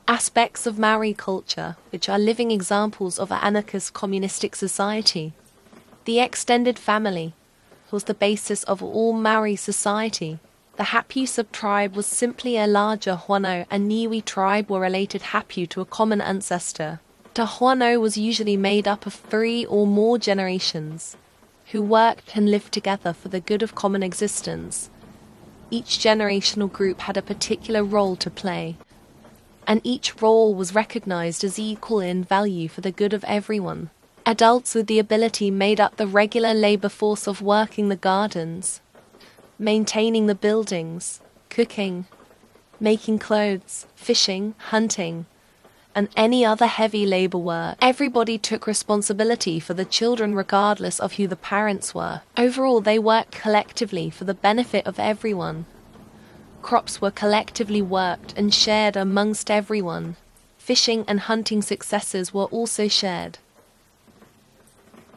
Aspects of Maori culture, which are living examples of an anarchist communistic society. The extended family was the basis of all Maori society. The Hapu sub-tribe was simply a larger Hoano, and Niue tribe were related Hapu to a common ancestor. The Hoano was usually made up of 3 or more generations, who worked and lived together for the good of common existence. Each generational group had a particular role to play, and each role was recognized as equal in value for the good of everyone. Adults with the ability made up the regular labor force of working the gardens, maintaining the buildings, cooking, making clothes, fishing, hunting, and any other heavy labor work. Everybody took responsibility for the children regardless of who the parents were. Overall, they worked collectively for the benefit of everyone. Crops were collectively worked and shared amongst everyone. Fishing and hunting successes were also shared.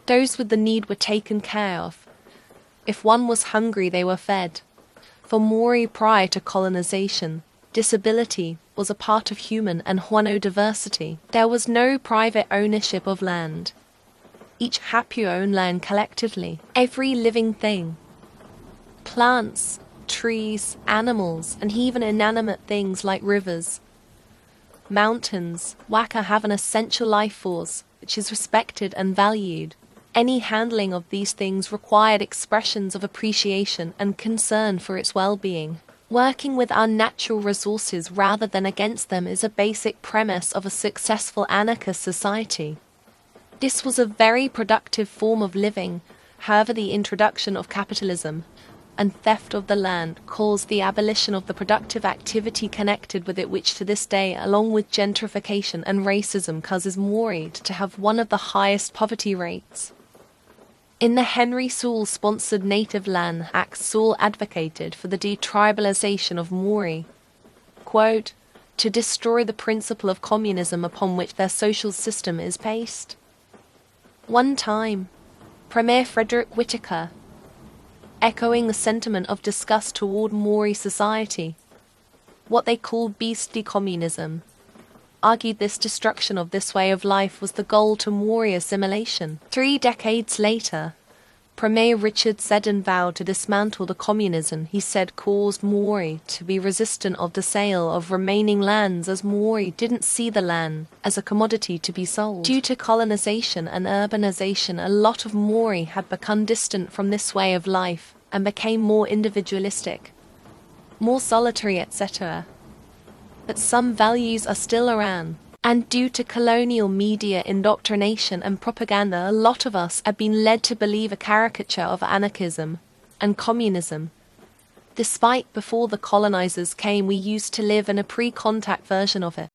Those with the need were taken care of. If one was hungry, they were fed. For Maori prior to colonization, disability was a part of human and Hoano diversity. There was no private ownership of land. Each Hapu owned land collectively. Every living thing, plants, trees, animals, and even inanimate things like rivers, mountains, waka have an essential life force which is respected and valued. Any handling of these things required expressions of appreciation and concern for its well-being. Working with our natural resources rather than against them is a basic premise of a successful anarchist society. This was a very productive form of living. However, the introduction of capitalism and theft of the land caused the abolition of the productive activity connected with it, which to this day, along with gentrification and racism, causes Maori to have one of the highest poverty rates. In the Henry Sewell-sponsored Native Land Act, Sewell advocated for the detribalization of Maori, quote, to destroy the principle of communism upon which their social system is based. One time, Premier Frederick Whitaker, echoing the sentiment of disgust toward Maori society, what they called beastly communism, argued this destruction of this way of life was the goal to Maori assimilation. 3 decades later, Premier Richard Seddon vowed to dismantle the communism he said caused Maori to be resistant of the sale of remaining lands, as Maori didn't see the land as a commodity to be sold. Due to colonization and urbanization, a lot of Maori had become distant from this way of life and became more individualistic, more solitary, etc. But some values are still around, and due to colonial media indoctrination and propaganda, a lot of us have been led to believe a caricature of anarchism and communism. Despite before the colonizers came, we used to live in a pre-contact version of it.